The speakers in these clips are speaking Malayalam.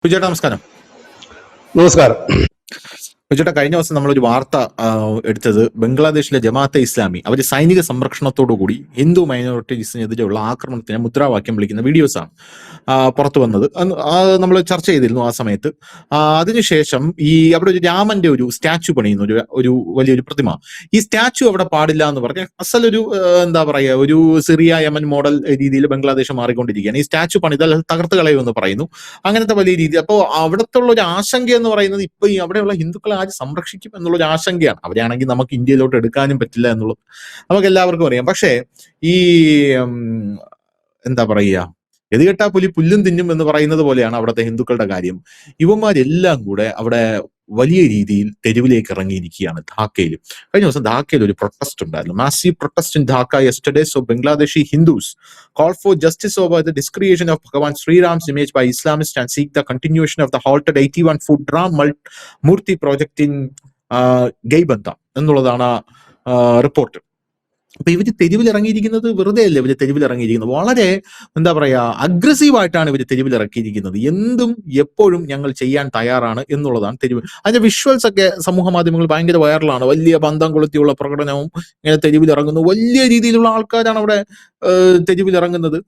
വിജയേട്ടാ നമസ്കാരം. നമസ്കാരം. വിജയേട്ടാ, കഴിഞ്ഞ ദിവസം നമ്മളൊരു വാർത്ത എടുത്തത് ബംഗ്ലാദേശിലെ ജമാഅത്തെ ഇസ്ലാമി അവർ സൈനിക സംരക്ഷണത്തോടുകൂടി ഹിന്ദു മൈനോറിറ്റീസിനെതിരെയുള്ള ആക്രമണത്തിന് മുദ്രാവാക്യം വിളിക്കുന്ന വീഡിയോസാണ് പുറത്തു വന്നത്. നമ്മൾ ചർച്ച ചെയ്തിരുന്നു ആ സമയത്ത്. അതിനുശേഷം അവിടെ ഒരു രാമന്റെ ഒരു സ്റ്റാച്ചു പണിയുന്നു, ഒരു വലിയൊരു പ്രതിമ. ഈ സ്റ്റാച്ചു അവിടെ പാടില്ല എന്ന് പറഞ്ഞ അസലൊരു എന്താ പറയുക, ഒരു സിറിയ യമൻ മോഡൽ രീതിയിൽ ബംഗ്ലാദേശ് മാറിക്കൊണ്ടിരിക്കുകയാണ്. ഈ സ്റ്റാച്ചു പണിതാൽ തകർത്ത് കളയുമെന്ന് പറയുന്നു. അങ്ങനത്തെ വലിയ രീതി. അപ്പോൾ അവിടത്തെ ഉള്ള ഒരു ആശങ്ക എന്ന് പറയുന്നത് ഇപ്പൊ ഈ അവിടെയുള്ള ഹിന്ദുക്കളെ ആര് സംരക്ഷിക്കും എന്നുള്ളൊരു ആശങ്കയാണ്. അവരാണെങ്കിൽ നമുക്ക് ഇന്ത്യയിലോട്ട് എടുക്കാനും പറ്റില്ല എന്നുള്ളത് നമുക്ക് എല്ലാവർക്കും അറിയാം. പക്ഷേ ഈ എന്താ പറയുക, എതുകെട്ടാ പുലി പുല്ലും തിന്നും എന്ന് പറയുന്നത് പോലെയാണ് അവിടുത്തെ ഹിന്ദുക്കളുടെ കാര്യം. ഇവന്മാരെല്ലാം കൂടെ അവിടെ വലിയ രീതിയിൽ തെരുവിലേക്ക് ഇറങ്ങിയിരിക്കുകയാണ്. ധാക്കയിൽ കഴിഞ്ഞ ദിവസം ധാക്കയിൽ ഒരു പ്രൊട്ടസ്റ്റ് ഉണ്ടായിരുന്നു, massive protest in Dhaka yesterday. So Bangladeshi Hindus call for justice over the discretion of Bhagavan Sri Ram's image by Islamists and seek the continuation of the halted 81-foot Ram Murti project in Gaibandha എന്നുള്ളതാണ് റിപ്പോർട്ട്. അപ്പൊ ഇവര് തെരുവിൽ ഇറങ്ങിയിരിക്കുന്നത് വെറുതെ അല്ല. ഇവര് തെരുവിൽ ഇറങ്ങിയിരിക്കുന്നത് വളരെ എന്താ പറയാ അഗ്രസീവായിട്ടാണ് ഇവര് തെരുവിൽ ഇറക്കിയിരിക്കുന്നത്. എന്തും എപ്പോഴും ഞങ്ങൾ ചെയ്യാൻ തയ്യാറാണ് എന്നുള്ളതാണ് തെരുവ്. അതിന്റെ വിഷ്വൽസ് ഒക്കെ സമൂഹ മാധ്യമങ്ങൾ ഭയങ്കര വൈറലാണ്. വലിയ പന്തം കൊളുത്തിയുള്ള പ്രകടനവും ഇങ്ങനെ തെരുവിൽ ഇറങ്ങുന്നു. വലിയ രീതിയിലുള്ള ആൾക്കാരാണ് അവിടെ തെരുവിൽ ഇറങ്ങുന്നത്.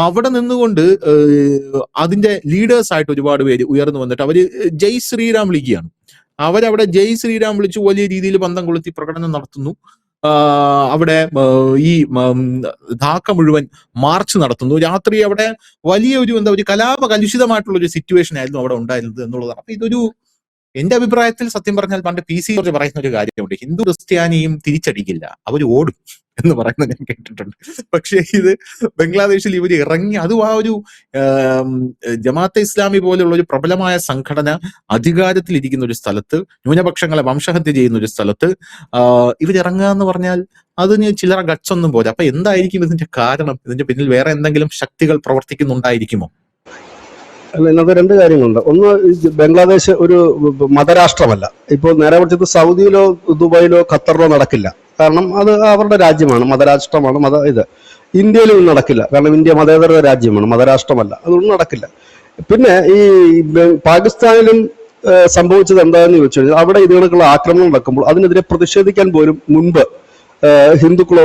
അവിടെ നിന്നുകൊണ്ട് അതിന്റെ ലീഡേഴ്സ് ആയിട്ട് ഒരുപാട് പേര് ഉയർന്നു വന്നിട്ട് അവര് ജയ് ശ്രീറാം വിളിക്കുകയാണ്. അവരവിടെ ജയ് ശ്രീറാം വിളിച്ചു വലിയ രീതിയിൽ പന്തം കൊളുത്തി പ്രകടനം നടത്തുന്നു. അവിടെ ഈ ധാക്ക മുഴുവൻ മാർച്ച് നടത്തുന്നു. രാത്രി അവിടെ വലിയ ഒരു കലാപ കലുഷിതമായിട്ടുള്ള ഒരു സിറ്റുവേഷൻ ആയിരുന്നു അവിടെ ഉണ്ടായിരുന്നത് എന്നുള്ളതാണ്. അപ്പൊ ഇതൊരു എന്റെ അഭിപ്രായത്തിൽ സത്യം പറഞ്ഞാൽ പണ്ട് PC ജോർജ് പറയുന്ന ഒരു കാര്യമുണ്ട്, ഹിന്ദു ക്രിസ്ത്യാനിയും തിരിച്ചടിക്കില്ല, അവർ ഓടും എന്ന് പറയുന്നത് ഞാൻ കേട്ടിട്ടുണ്ട്. പക്ഷേ ഇത് ബംഗ്ലാദേശിൽ ഇവർ ഇറങ്ങി, അതും ആ ഒരു ജമാഅത്തെ ഇസ്ലാമി പോലെയുള്ള ഒരു പ്രബലമായ സംഘടന അധികാരത്തിലിരിക്കുന്ന ഒരു സ്ഥലത്ത്, ന്യൂനപക്ഷങ്ങളെ വംശഹത്യ ചെയ്യുന്ന ഒരു സ്ഥലത്ത് ഇവരിറങ്ങുക എന്ന് പറഞ്ഞാൽ അതിന് ചില്ലറ ഗട്സ് ഒന്നും പോലെ. അപ്പൊ എന്തായിരിക്കും ഇതിന്റെ കാരണം? ഇതിന്റെ പിന്നിൽ വേറെ എന്തെങ്കിലും ശക്തികൾ പ്രവർത്തിക്കുന്നുണ്ടായിരിക്കുമോ? അല്ല, ഇതിനകത്ത് രണ്ട് കാര്യങ്ങളുണ്ട്. ഒന്ന്, ബംഗ്ലാദേശ് ഒരു മതരാഷ്ട്രമല്ല. ഇപ്പോൾ നേരെ മറിച്ച് സൗദിയിലോ ദുബായിലോ ഖത്തറിലോ നടക്കില്ല. കാരണം അത് അവരുടെ രാജ്യമാണ്, മതരാഷ്ട്രമാണ്. ഇത് ഇന്ത്യയിലും നടക്കില്ല. കാരണം ഇന്ത്യ മതേതര രാജ്യമാണ്, മതരാഷ്ട്രമല്ല. അതൊന്നും നടക്കില്ല. പിന്നെ ഈ പാകിസ്ഥാനിലും സംഭവിച്ചത് എന്താണെന്ന് ചോദിച്ചു കഴിഞ്ഞാൽ, അവിടെ ഇതിനൊക്കെയുള്ള ആക്രമണം നടക്കുമ്പോൾ അതിനെതിരെ പ്രതിഷേധിക്കാൻ പോലും മുൻപ് ഹിന്ദുക്കളോ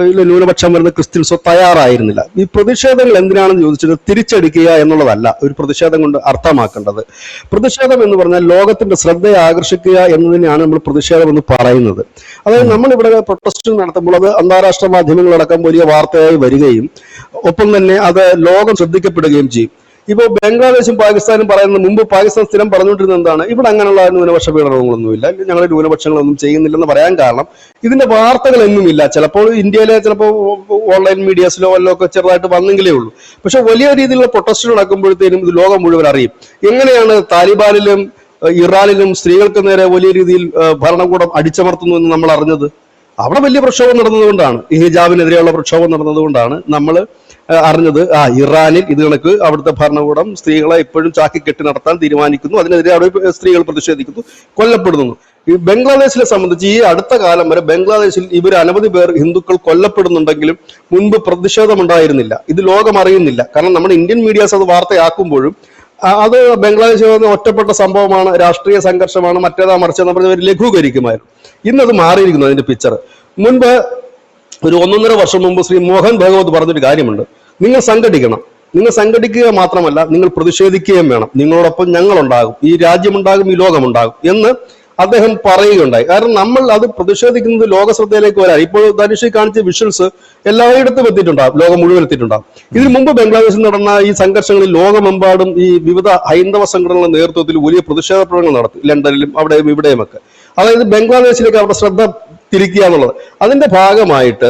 ഇല്ല ന്യൂനപക്ഷം വരുന്ന ക്രിസ്ത്യൻസോ തയ്യാറായിരുന്നില്ല. ഈ പ്രതിഷേധങ്ങൾ എന്തിനാണെന്ന് ചോദിച്ചത് തിരിച്ചടിക്കുക എന്നുള്ളതല്ല ഒരു പ്രതിഷേധം കൊണ്ട് അർത്ഥമാക്കേണ്ടത്. പ്രതിഷേധം എന്ന് പറഞ്ഞാൽ ലോകത്തിന്റെ ശ്രദ്ധയെ ആകർഷിക്കുക എന്നതിനെയാണ് നമ്മൾ പ്രതിഷേധം എന്ന് പറയുന്നത്. അതായത് നമ്മളിവിടെ പ്രൊട്ടസ്റ്റ് നടത്തുമ്പോൾ അത് അന്താരാഷ്ട്ര മാധ്യമങ്ങളടക്കം വലിയ വാർത്തയായി വരികയും ഒപ്പം തന്നെ അത് ലോകം ശ്രദ്ധിക്കപ്പെടുകയും ചെയ്യും. ഇപ്പോൾ ബംഗ്ലാദേശും പാകിസ്ഥാനും പറയുന്നത്, മുമ്പ് പാകിസ്ഥാൻ സ്ഥിരം പറഞ്ഞുകൊണ്ടിരുന്നത് എന്താണ്, ഇവിടെ അങ്ങനെയുള്ള ന്യൂനപക്ഷ പീഡനങ്ങളൊന്നുമില്ല, ഞങ്ങൾ ന്യൂനപക്ഷങ്ങളൊന്നും ചെയ്യുന്നില്ലെന്ന് പറയാൻ കാരണം ഇതിന്റെ വാർത്തകൾ എങ്ങുമില്ല. ചിലപ്പോൾ ഇന്ത്യയിലെ ചിലപ്പോൾ ഓൺലൈൻ മീഡിയാസിലോ വല്ലോ ഒക്കെ ചെറുതായിട്ട് വന്നെങ്കിലേ ഉള്ളൂ. പക്ഷെ വലിയ രീതിയിലുള്ള പ്രൊട്ടസ്റ്റ് നടക്കുമ്പോഴത്തേനും ഇത് ലോകം മുഴുവൻ അറിയും. എങ്ങനെയാണ് താലിബാനിലും ഇറാനിലും സ്ത്രീകൾക്ക് നേരെ വലിയ രീതിയിൽ ഭരണകൂടം അടിച്ചമർത്തുന്നു എന്ന് നമ്മൾ അറിഞ്ഞത്? അവിടെ വലിയ പ്രക്ഷോഭം നടന്നതുകൊണ്ടാണ്, ഈ ഹിജാബിനെതിരെയുള്ള പ്രക്ഷോഭം നടന്നതുകൊണ്ടാണ് നമ്മൾ അറിഞ്ഞത്. ഇറാനിൽ ഇത് കണക്ക് അവിടുത്തെ ഭരണകൂടം സ്ത്രീകളെ ഇപ്പോഴും ചാക്കിക്കെട്ടി നടത്താൻ തീരുമാനിക്കുന്നു, അതിനെതിരെ അവിടെ സ്ത്രീകൾ പ്രതിഷേധിക്കുന്നു, കൊല്ലപ്പെടുന്നു. ഈ ബംഗ്ലാദേശിനെ സംബന്ധിച്ച് ഈ അടുത്ത കാലം വരെ ബംഗ്ലാദേശിൽ ഇവർ അനവധി പേർ ഹിന്ദുക്കൾ കൊല്ലപ്പെടുന്നുണ്ടെങ്കിലും മുൻപ് പ്രതിഷേധമുണ്ടായിരുന്നില്ല. ഇത് ലോകം അറിയുന്നില്ല. കാരണം നമ്മുടെ ഇന്ത്യൻ മീഡിയാസ് അത് വാർത്തയാക്കുമ്പോഴും അത് ബംഗ്ലാദേശ് ഒറ്റപ്പെട്ട സംഭവമാണ്, രാഷ്ട്രീയ സംഘർഷമാണ്, മറ്റേതാ മറിച്ചെന്ന് പറഞ്ഞവർ ലഘൂകരിക്കുമായിരുന്നു. ഇന്നത് മാറിയിരിക്കുന്നു അതിന്റെ പിക്ചർ. മുൻപ് ഒരു 1.5 വർഷം മുമ്പ് ശ്രീ മോഹൻ ഭഗവത് പറഞ്ഞൊരു കാര്യമുണ്ട്, നിങ്ങൾ സംഘടിക്കണം. നിങ്ങൾ സംഘടിക്കുക മാത്രമല്ല, നിങ്ങൾ പ്രതിഷേധിക്കുകയും വേണം. നിങ്ങളോടൊപ്പം ഞങ്ങളുണ്ടാകും, ഈ രാജ്യമുണ്ടാകും, ഈ ലോകമുണ്ടാകും എന്ന് അദ്ദേഹം പറയുകയുണ്ടായി. കാരണം നമ്മൾ അത് പ്രതിഷേധിക്കുന്നത് ലോക ശ്രദ്ധയിലേക്ക് വരാൻ. ഇപ്പോൾ ധനുഷ് കാണിച്ച വിഷ്വൽസ് എല്ലായിടത്തും എത്തിയിട്ടുണ്ടാകും, ലോകം മുഴുവൻ എത്തിയിട്ടുണ്ടാകും. ഇതിനു മുമ്പ് ബംഗ്ലാദേശിൽ നടന്ന ഈ സംഘർഷങ്ങളിൽ ലോകമെമ്പാടും ഈ വിവിധ ഹൈന്ദവ സംഘടനകളുടെ നേതൃത്വത്തിൽ വലിയ പ്രതിഷേധ പ്രകടനങ്ങൾ നടത്തി, ലണ്ടനിലും അവിടെയും ഇവിടെയും ഒക്കെ. അതായത് ബംഗ്ലാദേശിലേക്ക് അവരുടെ ശ്രദ്ധ തിരിക്കുക എന്നുള്ളത്. അതിന്റെ ഭാഗമായിട്ട്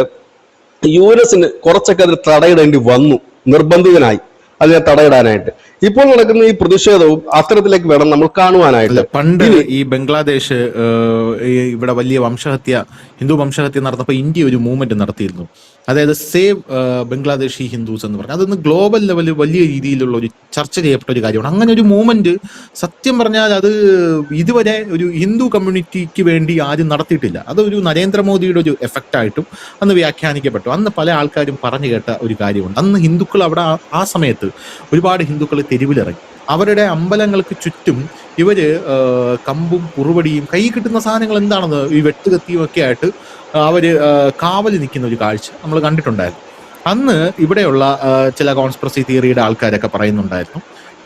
US കുറച്ചൊക്കെ അതിൽ തടയിടേണ്ടി വന്നു, നിർബന്ധിതനായി അതിനെ തടയിടാനായിട്ട്. ഇപ്പോൾ നടക്കുന്ന ഈ പ്രതിഷേധവും അത്തരത്തിലേക്ക് വേണം നമ്മൾ കാണുവാനായിട്ട്. പണ്ട് ഈ ബംഗ്ലാദേശ് ഇവിടെ വലിയ ഹിന്ദു വംശഹത്യ നടന്നപ്പോൾ ഇന്ത്യ ഒരു മൂവ്മെന്റ് നടത്തിയിരുന്നു, അതായത് സേവ് ബംഗ്ലാദേശി ഹിന്ദുസ് എന്ന് പറഞ്ഞാൽ. അതൊന്ന് ഗ്ലോബൽ ലെവലിൽ വലിയ രീതിയിലുള്ള ഒരു ചർച്ച ചെയ്യപ്പെട്ട ഒരു കാര്യമാണ്. അങ്ങനെ ഒരു മൂവ്മെന്റ് സത്യം പറഞ്ഞാൽ അത് ഇതുവരെ ഒരു ഹിന്ദു കമ്മ്യൂണിറ്റിക്ക് വേണ്ടി ആരും നടത്തിയിട്ടില്ല. അതൊരു നരേന്ദ്രമോദിയുടെ ഒരു എഫക്റ്റായിട്ടും അന്ന് വ്യാഖ്യാനിക്കപ്പെട്ടു. അന്ന് പല ആൾക്കാരും പറഞ്ഞു കേട്ട ഒരു കാര്യമുണ്ട്, അന്ന് ഹിന്ദുക്കൾ അവിടെ ആ സമയത്ത് ഒരുപാട് ഹിന്ദുക്കൾ തെരുവിലിറങ്ങി. അവരുടെ അമ്പലങ്ങൾക്ക് ചുറ്റും ഇവര് കമ്പും കുറുവടിയും കൈ കിട്ടുന്ന സാധനങ്ങൾ എന്താണെന്ന് ഈ വെട്ടുകത്തിയും ഒക്കെ ആയിട്ട് അവര് കാവല് നിൽക്കുന്ന ഒരു കാഴ്ച നമ്മൾ കണ്ടിട്ടുണ്ടായിരുന്നു. അന്ന് ഇവിടെയുള്ള ചില കോൺസ്പിറസി തിയറിയുടെ ആൾക്കാരൊക്കെ പറയുന്നുണ്ടായിരുന്നു,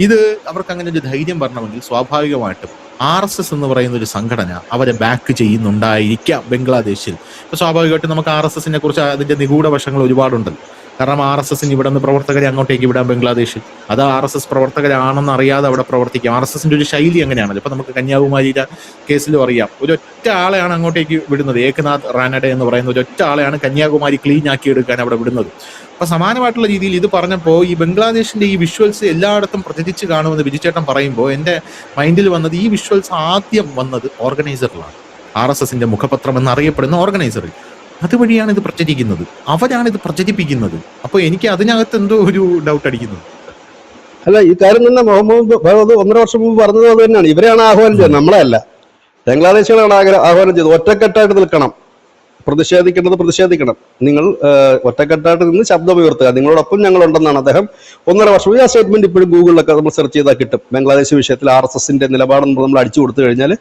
ഇത് അവർക്ക് അങ്ങനെ ഒരു ധൈര്യം വരണമെങ്കിൽ സ്വാഭാവികമായിട്ടും RSS എന്ന് പറയുന്ന ഒരു സംഘടന അവരെ ബാക്ക് ചെയ്യുന്നുണ്ടായിരിക്കാം ബംഗ്ലാദേശിൽ. ഇപ്പൊ സ്വാഭാവികമായിട്ടും നമുക്ക് RSSനെ കുറിച്ച് അതിന്റെ നിഗൂഢ വശങ്ങൾ ഒരുപാടുണ്ടല്ലോ. കാരണം RSSന് ഇവിടെ നിന്ന് പ്രവർത്തകരെ അങ്ങോട്ടേക്ക് വിടാൻ ബംഗ്ലാദേശിൽ, അത് RSS പ്രവർത്തകരാണെന്ന് അറിയാതെ അവിടെ പ്രവർത്തിക്കാം. RSSന്റെ ഒരു ശൈലി അങ്ങനെയാണല്ലോ. ഇപ്പൊ നമുക്ക് കന്യാകുമാരിയുടെ കേസിലും അറിയാം, ഒരൊറ്റ ആളെയാണ് അങ്ങോട്ടേക്ക് വിടുന്നത്. ഏകനാഥ് റാനഡെ എന്ന് പറയുന്ന ഒരൊറ്റ ആളെയാണ് കന്യാകുമാരി ക്ലീൻ ആക്കി എടുക്കാൻ അവിടെ വിടുന്നത്. അപ്പൊ സമാനമായിട്ടുള്ള രീതിയിൽ ഇത് പറഞ്ഞപ്പോൾ ഈ ബംഗ്ലാദേശിന്റെ ഈ വിഷ്വൽസ് എല്ലായിടത്തും പ്രചരിച്ച് കാണുമെന്ന് ബിജുചേട്ടൻ പറയുമ്പോൾ എന്റെ മൈൻഡിൽ വന്നത്, ഈ വിഷ്വൽസ് ആദ്യം വന്നത് ഓർഗനൈസറിലാണ്. RSSന്റെ മുഖപത്രം എന്നറിയപ്പെടുന്ന ഓർഗനൈസറിൽ. അതുവഴിയാണ് ഇത് പ്രചരിക്കുന്നത്, അവരാണ് ഇത് പ്രചരിപ്പിക്കുന്നത്. അപ്പൊ എനിക്ക് അതിനകത്ത് എന്തോ ഒരു ഡൗട്ട് അടിക്കുന്നത്. അല്ല, ഈ കാര്യം തന്നെ മുഹമ്മദ് 1.5 വർഷം മുമ്പ് പറഞ്ഞത് അത് തന്നെയാണ്. ഇവരെയാണ് ആഹ്വാനം ചെയ്തത്, നമ്മളെ അല്ല. ബംഗ്ലാദേശികളാണ് ആഹ്വാനം ചെയ്തത്. ഒറ്റക്കെട്ടായിട്ട് നിൽക്കണം, പ്രതിഷേധിക്കേണ്ടത് പ്രതിഷേധിക്കണം, നിങ്ങൾ ഒറ്റക്കെട്ടായിട്ട് നിന്ന് ശബ്ദമുയർത്തുക, നിങ്ങളോടൊപ്പം ഞങ്ങളുണ്ടെന്നാണ് അദ്ദേഹം 1.5 വർഷം. ആ സ്റ്റേറ്റ്മെന്റ് ഇപ്പോഴും ഗൂഗിളിലൊക്കെ നമ്മൾ സെർച്ച് ചെയ്താൽ കിട്ടും. ബംഗ്ലാദേശ് വിഷയത്തിൽ RSSന്റെ നിലപാടെന്ന് നമ്മൾ അടിച്ചു കൊടുത്തു കഴിഞ്ഞാൽ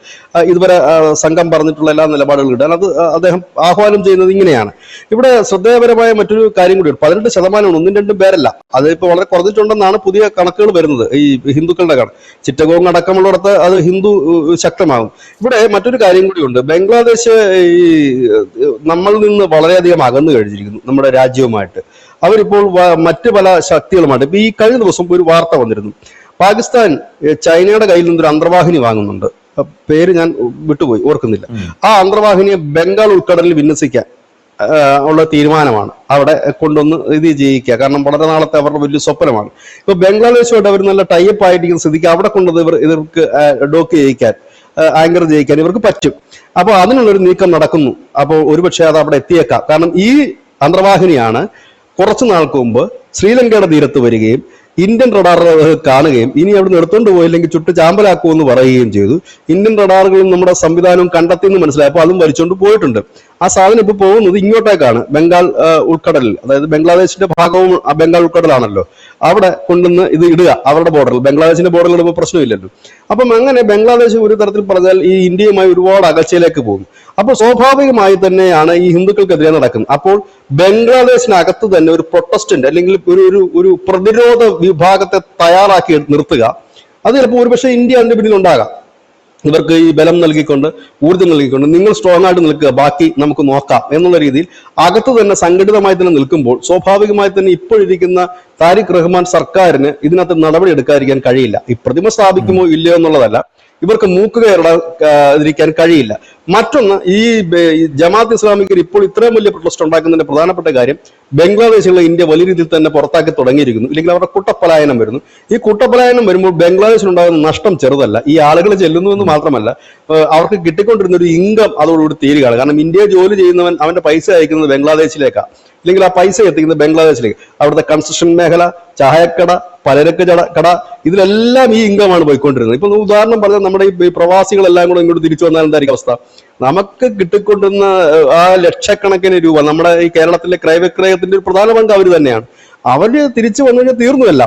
ഇതുവരെ സംഘം പറഞ്ഞിട്ടുള്ള എല്ലാ നിലപാടുകളും കിട്ടാൻ അത് അദ്ദേഹം ആഹ്വാനം ചെയ്യുന്നത് ഇങ്ങനെയാണ്. ഇവിടെ ശ്രദ്ധേയപരമായ മറ്റൊരു കാര്യം കൂടി, 18% 1-2 പേരല്ല, അതിപ്പോൾ വളരെ കുറഞ്ഞിട്ടുണ്ടെന്നാണ് പുതിയ കണക്കുകൾ വരുന്നത്. ഈ ഹിന്ദുക്കളുടെ കണക്ക് ചിറ്റഗോങ് അടക്കമുള്ളിടത്ത് അത് ഹിന്ദു ശക്തമാകും. ഇവിടെ മറ്റൊരു കാര്യം കൂടിയുണ്ട്. ബംഗ്ലാദേശ് ഈ നമ്മളിൽ നിന്ന് വളരെയധികം അകന്നു കഴിഞ്ഞിരിക്കുന്നു നമ്മുടെ രാജ്യവുമായിട്ട്. അവരിപ്പോൾ മറ്റ് പല ശക്തികളുമായിട്ട്. ഇപ്പൊ ഈ കഴിഞ്ഞ ദിവസം ഒരു വാർത്ത വന്നിരുന്നു, പാകിസ്ഥാൻ ചൈനയുടെ കയ്യിൽ നിന്നൊരു അന്തർവാഹിനി വാങ്ങുന്നുണ്ട്. പേര് ഞാൻ വിട്ടുപോയി, ഓർക്കുന്നില്ല. ആ അന്തർവാഹിനിയെ ബംഗാൾ ഉൾക്കടലിൽ വിന്യസിക്കാൻ ഉള്ള തീരുമാനമാണ്, അവിടെ കൊണ്ടൊന്ന് ഇത് ചെയ്യിക്കുക. കാരണം വളരെ നാളത്തെ അവരുടെ വലിയ സ്വപ്നമാണ്. ഇപ്പൊ ബംഗ്ലാദേശുമായിട്ട് അവർ നല്ല ടൈപ്പ് ആയിട്ടിരിക്കുന്ന സ്ഥിതിക്ക് അവിടെ കൊണ്ടത് ഇവർക്ക് ഡോക്ക് ചെയ്യിക്കാൻ, ആങ്കർ ജയിക്കാൻ ഇവർക്ക് പറ്റും. അപ്പോൾ അതിനുള്ളൊരു നീക്കം നടക്കുന്നു. അപ്പോൾ ഒരുപക്ഷെ അത് അവിടെ എത്തിയേക്കാം. കാരണം ഈ അന്തർവാഹിനിയാണ് കുറച്ചു നാൾക്ക് മുമ്പ് ശ്രീലങ്കയുടെ തീരത്ത് വരികയും ഇന്ത്യൻ റഡാർ കാണുകയും ഇനി അവിടെ എടുത്തോണ്ട് പോയില്ലെങ്കിൽ ചുട്ട് ചാമ്പലാക്കുമെന്ന് പറയുകയും ചെയ്തു. ഇന്ത്യൻ റഡാറുകളും നമ്മുടെ സംവിധാനവും കണ്ടെത്തിയെന്ന് മനസ്സിലായപ്പോൾ അതും വലിച്ചുകൊണ്ട് പോയിട്ടുണ്ട്. ആ സാധനം ഇപ്പോൾ പോകുന്നത് ഇങ്ങോട്ടേക്കാണ്, ബംഗാൾ ഉൾക്കടലിൽ. അതായത് ബംഗ്ലാദേശിന്റെ ഭാഗവും ബംഗാൾ ഉൾക്കടലാണല്ലോ, അവിടെ കൊണ്ടുവന്ന് ഇത് ഇടുക അവരുടെ ബോർഡറിൽ. ബംഗ്ലാദേശിന്റെ ബോർഡറിൽ ഇടുമ്പോൾ പ്രശ്നമില്ലല്ലോ. അപ്പം അങ്ങനെ ബംഗ്ലാദേശ് ഒരു തരത്തിൽ പറഞ്ഞാൽ ഈ ഇന്ത്യയുമായി ഒരുപാട് അകൽച്ചയിലേക്ക് പോകും. അപ്പോൾ സ്വാഭാവികമായി തന്നെയാണ് ഈ ഹിന്ദുക്കൾക്കെതിരെ നടക്കുന്നത്. അപ്പോൾ ബംഗ്ലാദേശിനകത്ത് തന്നെ ഒരു പ്രൊട്ടസ്റ്റന്റ് അല്ലെങ്കിൽ ഒരു പ്രതിരോധ വിഭാഗത്തെ തയ്യാറാക്കി നിർത്തുക, അത് ചിലപ്പോൾ ഒരുപക്ഷെ ഇന്ത്യ അതിന്റെ പിന്നിൽ ഉണ്ടാകാം. ഇവർക്ക് ഈ ബലം നൽകിക്കൊണ്ട്, ഊർജ്ജം നൽകിക്കൊണ്ട്, നിങ്ങൾ സ്ട്രോങ് ആയിട്ട് നിൽക്കുക, ബാക്കി നമുക്ക് നോക്കാം എന്നുള്ള രീതിയിൽ അകത്ത് തന്നെ സംഘടിതമായി തന്നെ നിൽക്കുമ്പോൾ സ്വാഭാവികമായി തന്നെ ഇപ്പോഴിരിക്കുന്ന താരിഖ് റഹ്മാൻ സർക്കാരിന് ഇതിനകത്ത് നടപടി എടുക്കാതിരിക്കാൻ കഴിയില്ല. ഈ പ്രതിമ സ്ഥാപിക്കുമോ ഇല്ലയോ എന്നുള്ളതല്ല, ഇവർക്ക് മൂക്കുകയറിക്കാൻ കഴിയില്ല. മറ്റൊന്ന്, ഈ ജമാഅത്ത് ഇസ്ലാമിക്ക് ഇപ്പോൾ ഇത്രയും വലിയ പ്രൊട്ടസ്റ്റ് ഉണ്ടാക്കുന്നതിന്റെ പ്രധാനപ്പെട്ട കാര്യം, ബംഗ്ലാദേശിലുള്ള ഇന്ത്യ വലിയ രീതിയിൽ തന്നെ പുറത്താക്കി തുടങ്ങിയിരിക്കുന്നു. ഇല്ലെങ്കിൽ അവരുടെ കൂട്ടപ്പലായനം വരുന്നു. ഈ കൂട്ടപ്പലായനം വരുമ്പോൾ ബംഗ്ലാദേശിനുണ്ടാകുന്ന നഷ്ടം ചെറുതല്ല. ഈ ആളുകൾ ചെല്ലുന്നു എന്ന് മാത്രമല്ല, അവർക്ക് കിട്ടിക്കൊണ്ടിരുന്ന ഒരു ഇൻകം അതോടുകൂടി തീരുകയാണ്. കാരണം ഇന്ത്യയിൽ ജോലി ചെയ്യുന്നവൻ അവന്റെ പൈസ അയക്കുന്നത് ബംഗ്ലാദേശിലേക്കാണ്, ഇല്ലെങ്കിൽ ആ പൈസ എത്തിക്കുന്നത് ബംഗ്ലാദേശിലേക്ക്. അവിടുത്തെ കൺസ്ട്രക്ഷൻ മേഖല, ചായക്കട, പലചരക്ക് കട, ഇതിലെല്ലാം ഈ ഇൻകമാണ് പോയിക്കൊണ്ടിരുന്നത്. ഇപ്പൊ ഉദാഹരണം പറഞ്ഞാൽ നമ്മുടെ ഈ പ്രവാസികളെല്ലാം കൂടെ ഇങ്ങോട്ട് തിരിച്ചു വന്നാൽ എന്തായിരിക്കും അവസ്ഥ? നമുക്ക് കിട്ടിക്കൊണ്ടിരുന്ന ആ ലക്ഷക്കണക്കിന് രൂപ, നമ്മുടെ ഈ കേരളത്തിലെ ക്രയവിക്രയത്തിന്റെ ഒരു പ്രധാന പങ്ക് അവർ തന്നെയാണ്. അവര് തിരിച്ചു വന്നു കഴിഞ്ഞാൽ തീർന്നുമല്ല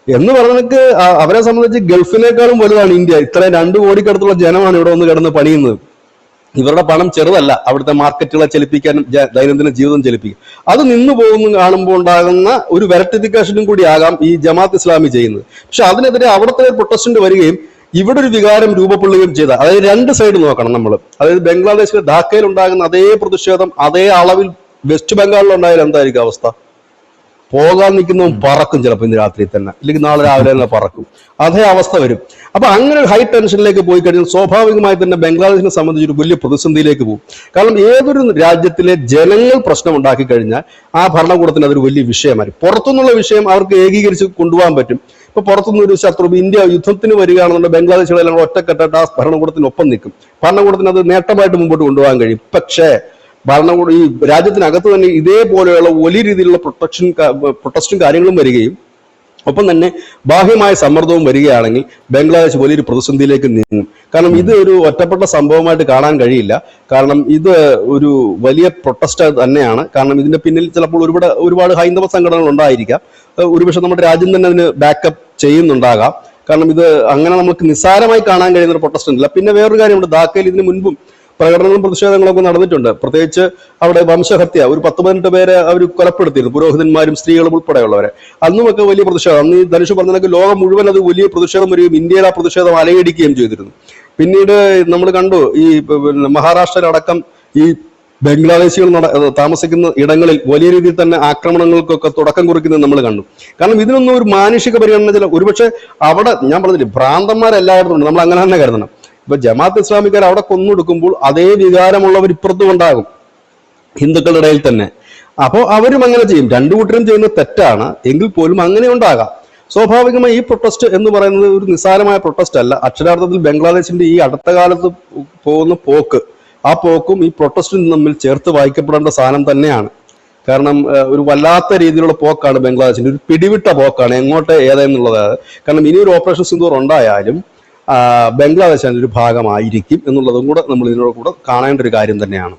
എന്ന് പറഞ്ഞാൽ അവരെ സംബന്ധിച്ച് ഗൾഫിനേക്കാളും വലുതാണ് ഇന്ത്യ. ഇത്രയും 2 കോടിക്കടുത്തുള്ള ജനമാണ് ഇവിടെ വന്ന് കിടന്ന് പണിയുന്നത്. ഇവരുടെ പണം ചെറുതല്ല, അവിടുത്തെ മാർക്കറ്റുകളെ ചലിപ്പിക്കാനും ദൈനംദിന ജീവിതം ചലിപ്പിക്കും. അത് നിന്നു പോകുന്നു കാണുമ്പോൾ ഉണ്ടാകുന്ന ഒരു വെരട്ടിഫിക്കേഷനും കൂടി ആകാം ഈ ജമാഅത്ത് ഇസ്ലാമി ചെയ്യുന്നത്. പക്ഷെ അതിനെതിരെ അവിടുത്തെ പ്രൊട്ടസ്റ്റ് വരികയും ഇവിടെ ഒരു വികാരം രൂപപ്പെടുകയും ചെയ്ത, അതായത് 2 സൈഡ് നോക്കണം നമ്മൾ. അതായത് ബംഗ്ലാദേശിലെ ധാക്കയിൽ ഉണ്ടാകുന്ന അതേ പ്രതിഷേധം അതേ അളവിൽ വെസ്റ്റ് ബംഗാളിൽ ഉണ്ടായാലും എന്തായിരിക്കും അവസ്ഥ? പോകാൻ നിൽക്കുന്നതും പറക്കും, ചിലപ്പോൾ ഇന്ന് രാത്രി തന്നെ, ഇല്ലെങ്കിൽ നാളെ രാവിലെ തന്നെ പറക്കും. അതേ അവസ്ഥ വരും. അപ്പൊ അങ്ങനെ ഒരു ഹൈ ടെൻഷനിലേക്ക് പോയി കഴിഞ്ഞാൽ സ്വാഭാവികമായി തന്നെ ബംഗ്ലാദേശിനെ സംബന്ധിച്ചൊരു വലിയ പ്രതിസന്ധിയിലേക്ക് പോകും. കാരണം ഏതൊരു രാജ്യത്തിലെ ജനങ്ങൾ പ്രശ്നം ഉണ്ടാക്കി കഴിഞ്ഞാൽ ആ ഭരണകൂടത്തിന് അതൊരു വലിയ വിഷയമായിരിക്കും. പുറത്തുനിന്നുള്ള വിഷയം അവർക്ക് ഏകീകരിച്ച് കൊണ്ടുപോകാൻ പറ്റും. ഇപ്പൊ പുറത്തുനിന്ന് ഒരു ശത്രു ഇന്ത്യ യുദ്ധത്തിന് വരികയാണെന്നുണ്ടെങ്കിൽ ബംഗ്ലാദേശികളെല്ലാം ഒറ്റക്കെട്ടായിട്ട് ആ ഭരണകൂടത്തിനൊപ്പം നിൽക്കും. ഭരണകൂടത്തിന് അത് നേട്ടമായിട്ട് മുമ്പോട്ട് കൊണ്ടുപോകാൻ കഴിയും. പക്ഷേ ഭരണകൂടം ഈ രാജ്യത്തിനകത്ത് തന്നെ ഇതേപോലെയുള്ള വലിയ രീതിയിലുള്ള പ്രൊട്ടസ്റ്റും കാര്യങ്ങളും വരികയും ഒപ്പം തന്നെ ബാഹ്യമായ സമ്മർദ്ദവും വരികയാണെങ്കിൽ ബംഗ്ലാദേശ് വലിയൊരു പ്രതിസന്ധിയിലേക്ക് നീങ്ങും. കാരണം ഇത് ഒരു ഒറ്റപ്പെട്ട സംഭവമായിട്ട് കാണാൻ കഴിയില്ല. കാരണം ഇത് ഒരു വലിയ പ്രൊട്ടസ്റ്റ് തന്നെയാണ്. കാരണം ഇതിന്റെ പിന്നിൽ ചിലപ്പോൾ ഒരുപാട് ഹൈന്ദവ സംഘടനകൾ ഉണ്ടായിരിക്കാം. ഒരുപക്ഷെ നമ്മുടെ രാജ്യം തന്നെ അതിന് ബാക്കപ്പ് ചെയ്യുന്നുണ്ടാകാം. കാരണം ഇത് അങ്ങനെ നമുക്ക് നിസ്സാരമായി കാണാൻ കഴിയുന്ന ഒരു പ്രൊട്ടസ്റ്റ് അല്ല. പിന്നെ വേറൊരു കാര്യമുണ്ട്, ധാക്കയിൽ ഇതിന് മുൻപും പ്രകടനങ്ങളും പ്രതിഷേധങ്ങളൊക്കെ നടന്നിട്ടുണ്ട്. പ്രത്യേകിച്ച് അവിടെ വംശഹത്യ, ഒരു 10-18 പേരെ അവർ കൊലപ്പെടുത്തിയിരുന്നു, പുരോഹിതന്മാരും സ്ത്രീകളും ഉൾപ്പെടെയുള്ളവരെ. അന്നുമൊക്കെ വലിയ പ്രതിഷേധം. അന്ന് ഈ ധനുഷ് പറഞ്ഞതൊക്കെ ലോകം മുഴുവൻ അത് വലിയ പ്രതിഷേധം വരികയും ഇന്ത്യയിൽ ആ പ്രതിഷേധം അലയടിക്കുകയും ചെയ്തിരുന്നു. പിന്നീട് നമ്മൾ കണ്ടു ഈ മഹാരാഷ്ട്രയിലടക്കം ഈ ബംഗ്ലാദേശികൾ താമസിക്കുന്ന ഇടങ്ങളിൽ വലിയ രീതിയിൽ തന്നെ ആക്രമണങ്ങൾക്കൊക്കെ തുടക്കം കുറിക്കുന്നത് നമ്മൾ കണ്ടു. കാരണം ഇതിനൊന്നും ഒരു മാനുഷിക പരിഗണന ചില ഒരുപക്ഷെ അവിടെ ഞാൻ പറഞ്ഞില്ലേ ഭ്രാന്തന്മാരെല്ലായിടത്തും ഉണ്ട്, നമ്മൾ അങ്ങനെ തന്നെ കരുതണം. ഇപ്പൊ ജമാഅത്ത് ഇസ്ലാമിക്കാർ അവിടെ കൊന്നൊടുക്കുമ്പോൾ അതേ വികാരമുള്ളവർ ഇപ്പുറത്തും ഉണ്ടാകും ഹിന്ദുക്കളുടെ ഇടയിൽ തന്നെ. അപ്പോൾ അവരും അങ്ങനെ ചെയ്യും. രണ്ടു കൂട്ടരും ചെയ്യുന്നത് തെറ്റാണ് എങ്കിൽ പോലും അങ്ങനെ ഉണ്ടാകാം. സ്വാഭാവികമായി ഈ പ്രൊട്ടസ്റ്റ് എന്ന് പറയുന്നത് ഒരു നിസ്സാരമായ പ്രൊട്ടസ്റ്റ് അല്ല. അക്ഷരാർത്ഥത്തിൽ ബംഗ്ലാദേശിന്റെ ഈ അടുത്ത കാലത്ത് പോകുന്ന പോക്ക്, ആ പോക്കും ഈ പ്രൊട്ടസ്റ്റും തമ്മിൽ ചേർത്ത് വായിക്കപ്പെടേണ്ട സാധനം തന്നെയാണ്. കാരണം ഒരു വല്ലാത്ത രീതിയിലുള്ള പോക്കാണ് ബംഗ്ലാദേശിന്റെ, ഒരു പിടിവിട്ട പോക്കാണ് എങ്ങോട്ട് ഏതെന്നുള്ളത്. കാരണം ഇനിയൊരു ഓപ്പറേഷൻ സിന്ദൂർ ഉണ്ടായാലും ബംഗ്ലാദേശ് അതിന്റെ ഒരു ഭാഗമായിരിക്കും എന്നുള്ളതും കൂടെ നമ്മൾ ഇതിനോട് കൂടെ കാണേണ്ട ഒരു കാര്യം തന്നെയാണ്.